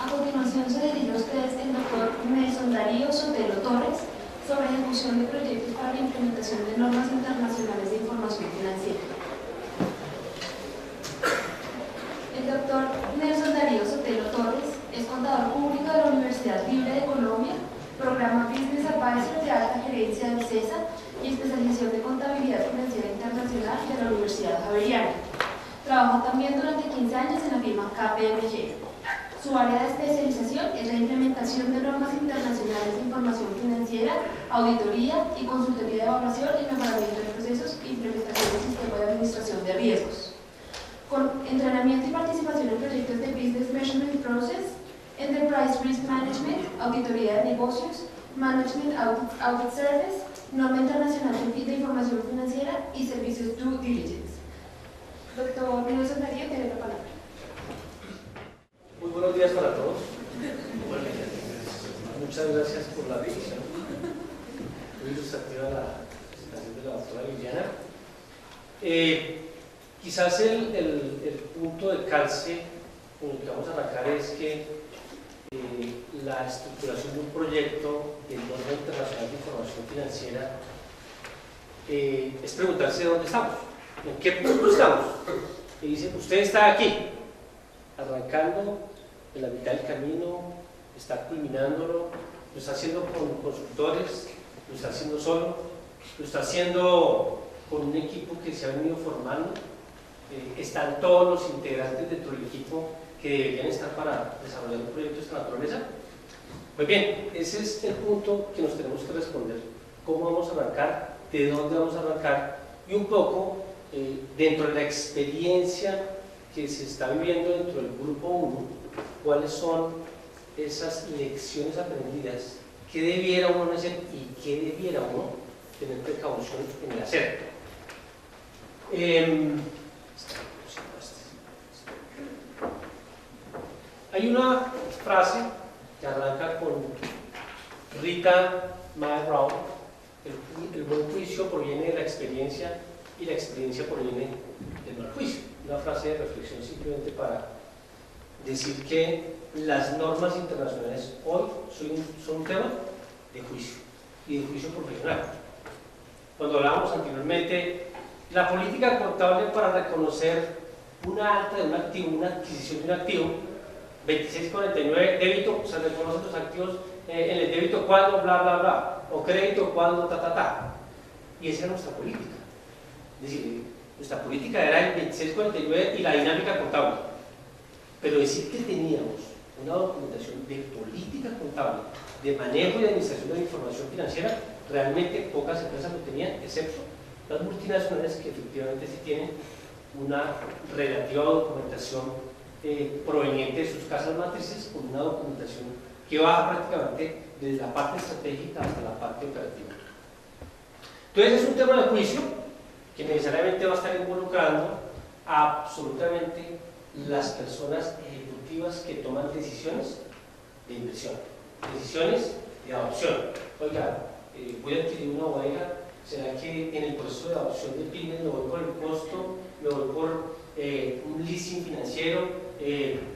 A continuación se dirige a ustedes el doctor Nelson Darío Sotelo Torres sobre ejecución de proyectos para la implementación de normas internacionales de información financiera. El doctor Nelson Darío Sotelo Torres es contador público de la Universidad Libre de Colombia, programa Business Advisor de alta gerencia del CESA y especialización de contabilidad financiera internacional de la Universidad Javeriana. Trabajó también durante 15 años en la firma KPMG. Su área de especialización es la implementación de normas internacionales de información financiera, auditoría y consultoría de evaluación y mejoramiento de procesos e implementación del sistema de administración de riesgos. Con entrenamiento y participación en proyectos de Business Measurement Process, Enterprise Risk Management, auditoría de negocios, Management Audit Service, norma internacional de información financiera y servicios due diligence. Doctor Nelson Darío, tiene la palabra. Muy buenos días para todos. Muchas gracias por la visión. Muy ilustrativa la presentación de la doctora Liliana. Quizás el punto de calce con el que vamos a arrancar es que la estructuración de un proyecto de norma internacional de información financiera es preguntarse dónde estamos, en qué punto estamos. Y dice, usted está aquí, arrancando en la mitad del camino, está culminándolo, lo está haciendo con consultores, lo está haciendo solo, lo está haciendo con un equipo que se ha venido formando, están todos los integrantes dentro del equipo que deberían estar para desarrollar un proyecto de esta naturaleza. Pues bien, ese es el punto que nos tenemos que responder. ¿Cómo vamos a arrancar? ¿De dónde vamos a arrancar? Y un poco, dentro de la experiencia que se está viviendo dentro del grupo 1, cuáles son esas lecciones aprendidas, qué debiera uno hacer y qué debiera uno tener precaución en el hacer. Hay una frase que arranca con Rita Mae Brown: el buen juicio proviene de la experiencia y la experiencia proviene del mal juicio. Una frase de reflexión simplemente para decir que las normas internacionales hoy son un tema de juicio y de juicio profesional. Cuando hablábamos anteriormente, la política contable para reconocer una alta de un activo, una adquisición de un activo, 2649, débito, se reconocen los activos en el débito cuando, bla, bla, bla, o crédito cuando, ta, ta, ta. Y esa era nuestra política. Es decir, nuestra política era el 2649 y la dinámica contable. Pero decir que teníamos una documentación de política contable, de manejo y de administración de la información financiera, realmente pocas empresas lo tenían, excepto las multinacionales que efectivamente sí tienen una relativa documentación proveniente de sus casas matrices, con una documentación que va prácticamente desde la parte estratégica hasta la parte operativa. Entonces es un tema de juicio que necesariamente va a estar involucrando a absolutamente las personas ejecutivas que toman decisiones de inversión, decisiones de adopción. Oiga, voy a adquirir una bodega, ¿será que en el proceso de adopción de pymes me voy por el costo, me voy por un leasing financiero?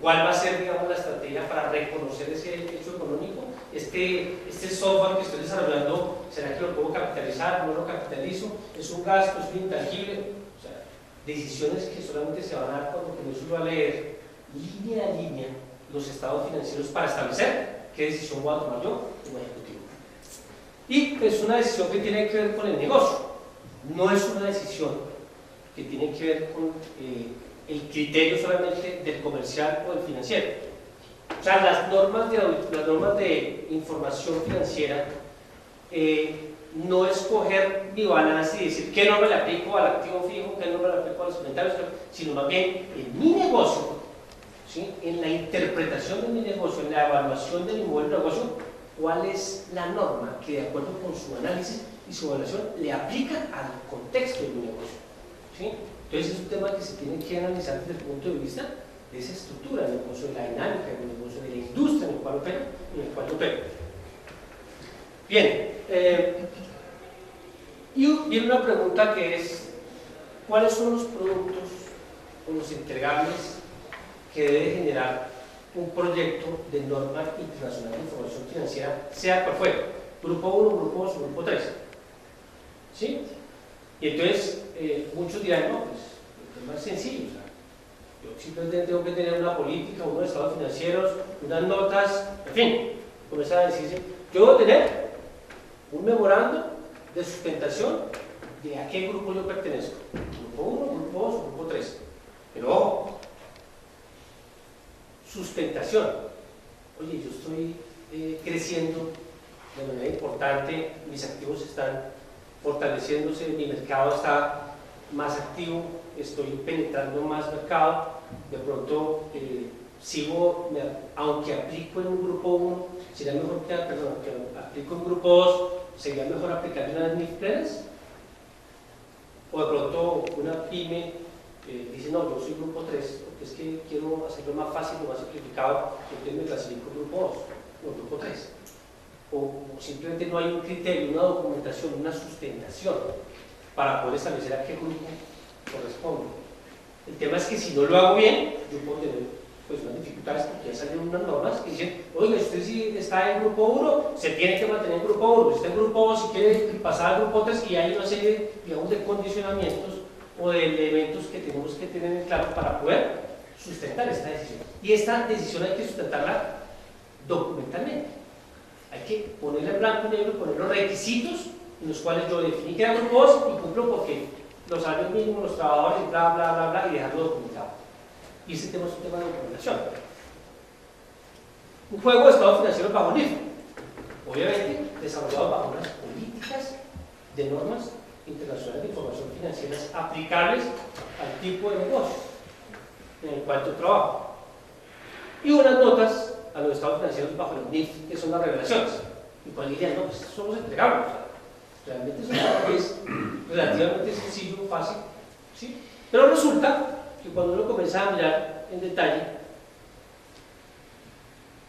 ¿Cuál va a ser, digamos, la estrategia para reconocer ese hecho económico? Este software que estoy desarrollando, ¿será que lo puedo capitalizar? ¿No lo capitalizo? ¿Es un gasto? ¿Es un intangible? O sea, decisiones que solamente se van a dar cuando uno va a leer línea a línea los estados financieros para establecer qué decisión voy a tomar yo como ejecutivo. Y es una decisión que tiene que ver con el negocio, no es una decisión que tiene que ver con el criterio solamente del comercial o del financiero. O sea, las normas de información financiera no es coger mi balance y decir qué norma le aplico al activo fijo, qué norma le aplico a los inventarios, sino más bien en mi negocio, ¿sí? En la interpretación de mi negocio, en la evaluación de mi modelo de negocio, cuál es la norma que, de acuerdo con su análisis y su evaluación, le aplica al contexto de mi negocio, ¿sí? Entonces es un tema que se tiene que analizar desde el punto de vista de esa estructura del negocio, de la dinámica del negocio, de la industria en el cual opera y en el cual opera. Bien, y viene una pregunta que es: ¿cuáles son los productos o los entregables que debe generar un proyecto de norma internacional de información financiera, sea cual fuera, grupo 1, grupo 2, grupo 3. ¿Sí? Y entonces, muchos dirán, no, pues es más sencillo. O sea, yo simplemente tengo que tener una política, unos estados financieros, unas notas, en fin, comenzar a decirse, yo debo tener un memorando de sustentación de a qué grupo yo pertenezco. Grupo 1, grupo 2, grupo 3. Pero ojo, sustentación. Oye, yo estoy creciendo de manera importante, mis activos están fortaleciéndose, mi mercado está más activo, estoy penetrando más mercado, de pronto sigo, aunque aplico en un grupo 1, sería mejor que aplico en un grupo 2, sería mejor aplicar una NIF plenas, o de pronto una pyme dice, no, yo soy grupo 3, porque es que quiero hacerlo más fácil, más simplificado, entonces me clasifico grupo 2 o grupo 3. O simplemente no hay un criterio, una documentación, una sustentación para poder establecer a qué grupo corresponde. El tema es que si no lo hago bien, yo puedo tener pues, unas dificultades porque ya salen unas normas que dicen, oiga, usted si está en grupo 1, se tiene que mantener en grupo 1, si está en grupo 2, si quiere pasar al grupo 3, y hay una serie, digamos, de condicionamientos o de elementos que tenemos que tener en claro para poder sustentar esta decisión. Y esta decisión hay que sustentarla documentalmente. Hay que ponerle en blanco y negro, poner los requisitos en los cuales yo definí que era grupo 2 y cumplo porque los salarios mínimos, los trabajadores, bla, bla, bla, bla, y dejarlo documentado. Y ese tema es un tema de documentación. Un juego de estado financiero bajo NIF, obviamente desarrollado bajo unas políticas de normas internacionales de información financiera aplicables al tipo de negocio en el cual yo trabajo. Y unas notas a los estados financieros bajo los NIF, que son las revelaciones. Y cuando dirían, no, pues somos entregables. O sea, realmente es relativamente sencillo, fácil, ¿sí? Pero resulta que cuando uno comienza a mirar en detalle,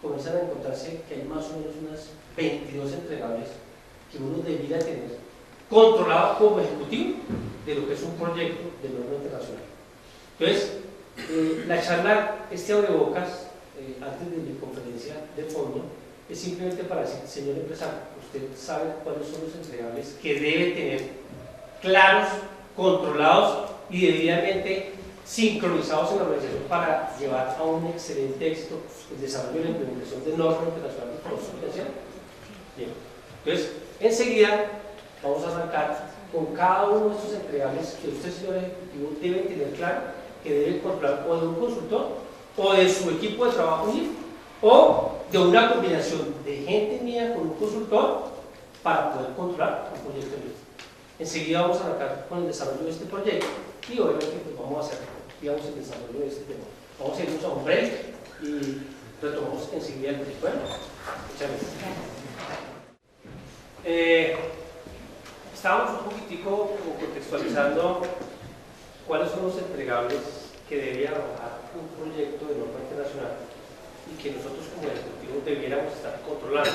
comienzan a encontrarse que hay más o menos unas 22 entregables que uno debiera tener controlado como ejecutivo de lo que es un proyecto de norma internacional. Entonces, la charla, este abrebocas, antes de mi conferencia de fondo, es simplemente para decir, señor empresario, usted sabe cuáles son los entregables que debe tener claros, controlados y debidamente sincronizados en la organización para llevar a un excelente éxito el desarrollo y la implementación de normas internacionales de información financiera. Bien, entonces, enseguida vamos a arrancar con cada uno de estos entregables que usted, señor ejecutivo, debe tener claro que debe controlar o de un consultor o de su equipo de trabajo MIF, o de una combinación de gente mía con un consultor para poder controlar un proyecto MIF. Enseguida vamos a arrancar con el desarrollo de este proyecto y obviamente pues vamos a hacer, digamos, el desarrollo de este tema. Vamos a irnos a un break y retomamos enseguida el break. Bueno, muchas gracias. Estábamos un poquitico contextualizando cuáles son los entregables que debe arrojar un proyecto de norma internacional y que nosotros como ejecutivos debiéramos estar controlando,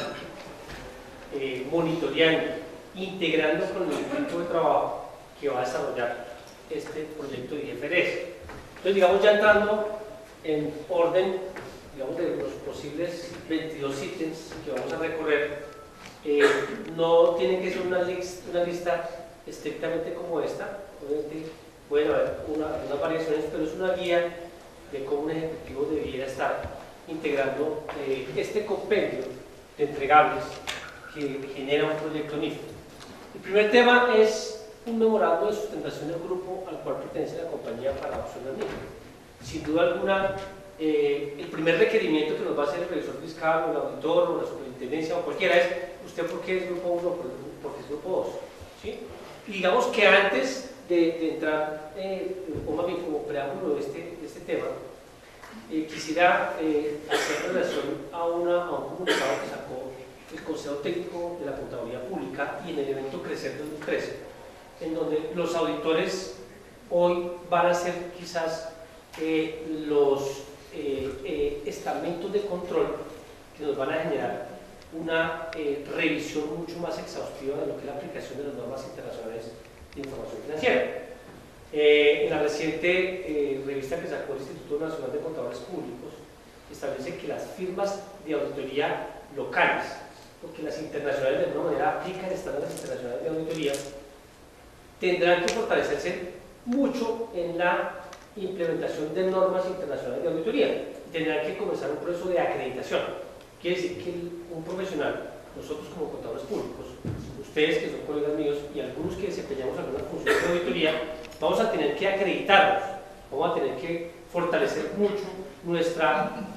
monitoreando, integrando con el equipo de trabajo que va a desarrollar este proyecto de IFRS. Entonces, digamos, ya entrando en orden, digamos, de los posibles 22 ítems que vamos a recorrer, no tiene que ser una lista estrictamente como esta, obviamente pueden haber unas variaciones, pero es una guía de cómo un ejecutivo debiera estar integrando este compendio de entregables que genera un proyecto NIF. El primer tema es un memorando de sustentación del grupo al cual pertenece la compañía para adopción del NIF. Sin duda alguna, el primer requerimiento que nos va a hacer el revisor fiscal o el auditor o la superintendencia o cualquiera es, ¿usted por qué es grupo 1 o por qué es grupo 2? ¿Sí? Y digamos que antes de entrar, o más bien como preámbulo de este tema, quisiera hacer relación a un comunicado que sacó el Consejo Técnico de la Contaduría Pública y en el evento Crecer 2013, en donde los auditores hoy van a ser quizás los estamentos de control que nos van a generar una revisión mucho más exhaustiva de lo que es la aplicación de las normas internacionales de información financiera. En la reciente revista que sacó el Instituto Nacional de Contadores Públicos, establece que las firmas de auditoría locales, porque las internacionales de alguna manera aplican estándares internacionales de auditoría, tendrán que fortalecerse mucho en la implementación de normas internacionales de auditoría. Tendrán que comenzar un proceso de acreditación. Quiere decir que un profesional, nosotros como contadores públicos, ustedes que son colegas míos y algunos que desempeñamos algunas funciones de auditoría, vamos a tener que acreditarnos, vamos a tener que fortalecer mucho nuestra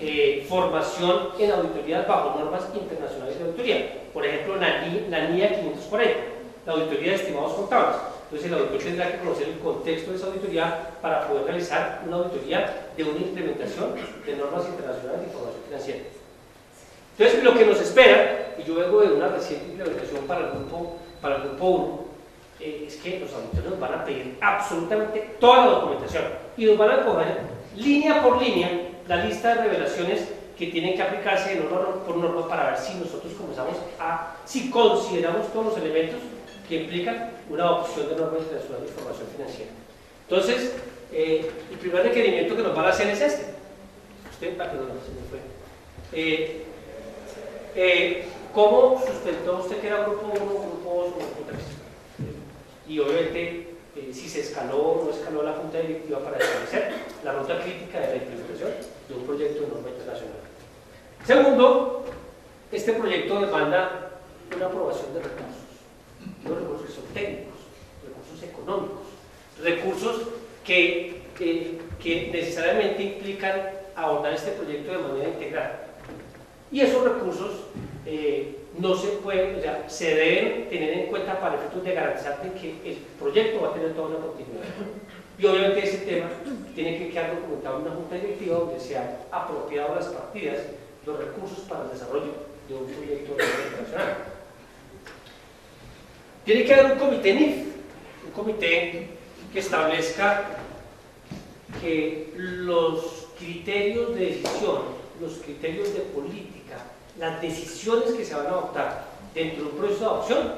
formación en auditorías bajo normas internacionales de auditoría. Por ejemplo, la NIA 540, la auditoría de estimados contables. Entonces el auditor tendrá que conocer el contexto de esa auditoría para poder realizar una auditoría de una implementación de normas internacionales de información financiera. Entonces lo que nos espera, y yo vengo de una reciente implementación para el grupo 1, es que los auditores nos van a pedir absolutamente toda la documentación y nos van a coger línea por línea la lista de revelaciones que tienen que aplicarse de norma por norma para ver si nosotros comenzamos si consideramos todos los elementos que implican una adopción de normas internacionales de información financiera. Entonces, el primer requerimiento que nos van a hacer es este. ¿Cómo sustentó usted que era grupo 1, grupo 2 o grupo 3? Y obviamente, si se escaló o no escaló la Junta Directiva para establecer la ruta crítica de la implementación de un proyecto de norma internacional. Segundo, este proyecto demanda una aprobación de recursos. Los recursos que son técnicos, recursos económicos, recursos que necesariamente implican abordar este proyecto de manera integral. Y esos recursos no se pueden, o sea, se deben tener en cuenta para efectos de garantizar que el proyecto va a tener toda una continuidad. Y obviamente ese tema tiene que quedar documentado en una junta directiva donde se han apropiado las partidas, los recursos para el desarrollo de un proyecto de norma internacional. Tiene que haber un comité NIF, un comité que establezca que los criterios de decisión, los criterios de política, las decisiones que se van a adoptar dentro de un proceso de adopción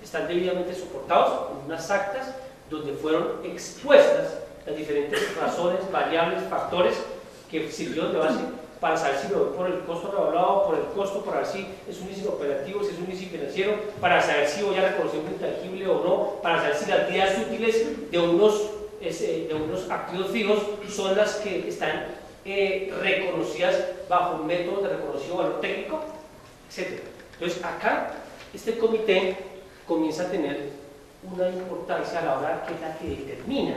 están debidamente soportados en unas actas donde fueron expuestas las diferentes razones, variables, factores que sirvieron de base para saber si me voy por el costo revaluado, por el costo, para ver si es un índice operativo, si es un índice financiero, para saber si voy a reconocer un intangible o no, para saber si las días útiles de unos activos fijos son las que están reconocidas bajo un método de reconocido valor técnico, etc. Entonces acá este comité comienza a tener una importancia a la hora que es la que determina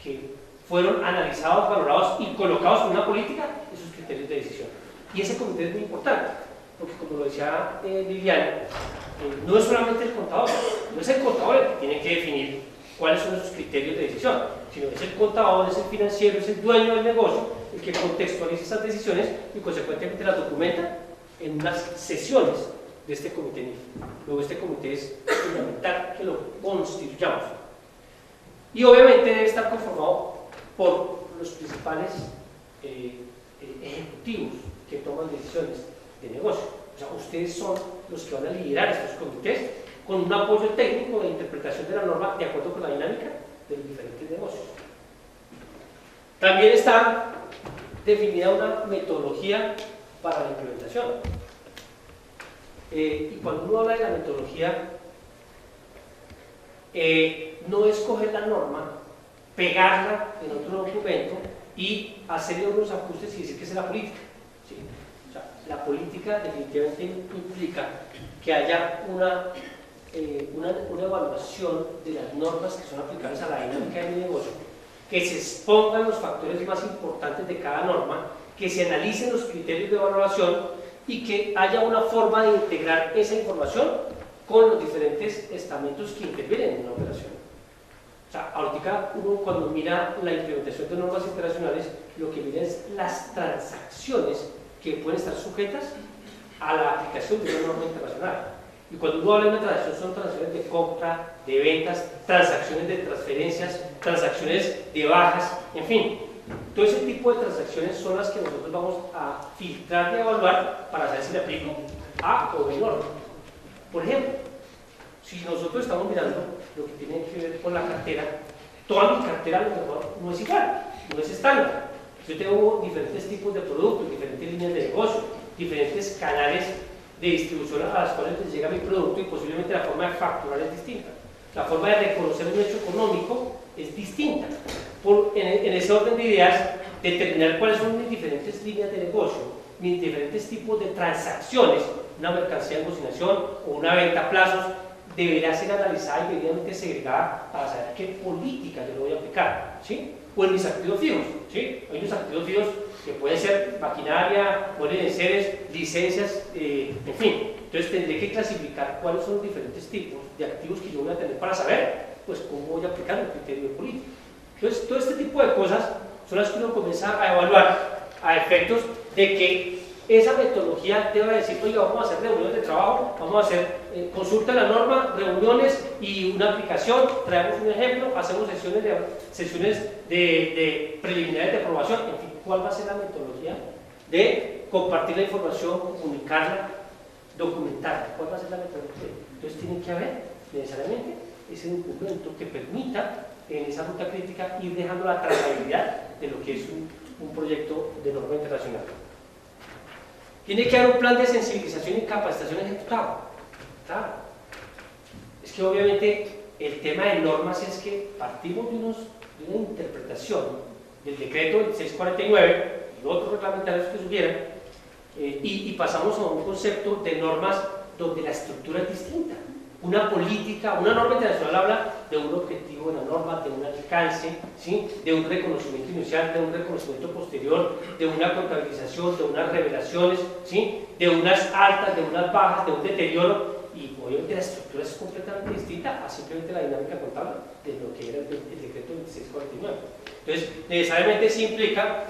que fueron analizados, valorados y colocados en una política esos criterios de decisión. Y ese comité es muy importante, porque como lo decía Liliana, no es solamente el contador, no es el contador el que tiene que definir cuáles son esos criterios de decisión, sino es el contador, es el financiero, es el dueño del negocio, el que contextualiza esas decisiones y consecuentemente las documenta en unas sesiones de este comité NIF. Luego este comité es fundamental que lo constituyamos. Y obviamente debe estar conformado por los principales ejecutivos que toman decisiones de negocio. O sea, ustedes son los que van a liderar estos comités con un apoyo técnico de interpretación de la norma de acuerdo con la dinámica de los diferentes negocios. También está definida una metodología para la implementación. Y cuando uno habla de la metodología, no es coger la norma, pegarla en otro documento y hacerle unos ajustes y decir que esa es la política. ¿Sí? O sea, la política definitivamente implica que haya una evaluación de las normas que son aplicables a la dinámica de mi negocio, que se expongan los factores más importantes de cada norma, que se analicen los criterios de evaluación y que haya una forma de integrar esa información con los diferentes estamentos que intervienen en una operación. O sea, ahorita uno cuando mira la implementación de normas internacionales, lo que mira es las transacciones que pueden estar sujetas a la aplicación de una norma internacional. Y cuando uno habla de una transacción, son transacciones de compra, de ventas, transacciones de transferencias, transacciones de bajas, en fin. Todo ese tipo de transacciones son las que nosotros vamos a filtrar y evaluar para saber si le aplico A o B norma. Por ejemplo, si nosotros estamos mirando lo que tiene que ver con la cartera, toda mi cartera a lo mejor no es igual, no es estándar. Yo tengo diferentes tipos de productos, diferentes líneas de negocio, diferentes canales de distribución a las cuales les llega mi producto y posiblemente la forma de facturar es distinta. La forma de reconocer un hecho económico es distinta. En ese orden de ideas, determinar cuáles son mis diferentes líneas de negocio, mis diferentes tipos de transacciones, una mercancía en consignación o una venta a plazos, deberá ser analizada y debidamente segregada para saber qué política yo le voy a aplicar, ¿sí? O en mis activos fijos, ¿sí? Hay unos activos fijos que pueden ser maquinaria, muebles de enseres, licencias, en fin. Entonces tendré que clasificar cuáles son los diferentes tipos de activos que yo voy a tener para saber, pues, cómo voy a aplicar el criterio de política. Entonces, todo este tipo de cosas son las que uno comienza a evaluar a efectos de que esa metodología debe decir, oiga, vamos a hacer reuniones de trabajo, vamos a hacer consulta de la norma, reuniones y una aplicación, traemos un ejemplo, hacemos sesiones de preliminares de aprobación, en fin, ¿cuál va a ser la metodología de compartir la información, comunicarla, documentarla? ¿Cuál va a ser la metodología? Entonces tiene que haber necesariamente ese documento que permita en esa ruta crítica ir dejando la trazabilidad de lo que es un proyecto de norma internacional. Tiene que haber un plan de sensibilización y capacitación ejecutado. Claro. Es que obviamente el tema de normas es que partimos de una interpretación del decreto 649 y otros reglamentarios que subieran y pasamos a un concepto de normas donde la estructura es distinta. Una política, una norma internacional habla de un objetivo de la norma, de un alcance, ¿sí? De un reconocimiento inicial, de un reconocimiento posterior, de una contabilización, de unas revelaciones, ¿sí? De unas altas, de unas bajas, de un deterioro, y obviamente la estructura es completamente distinta a simplemente la dinámica contable de lo que era el decreto 2649. Entonces, necesariamente eso implica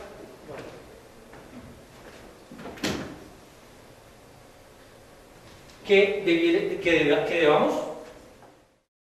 que debamos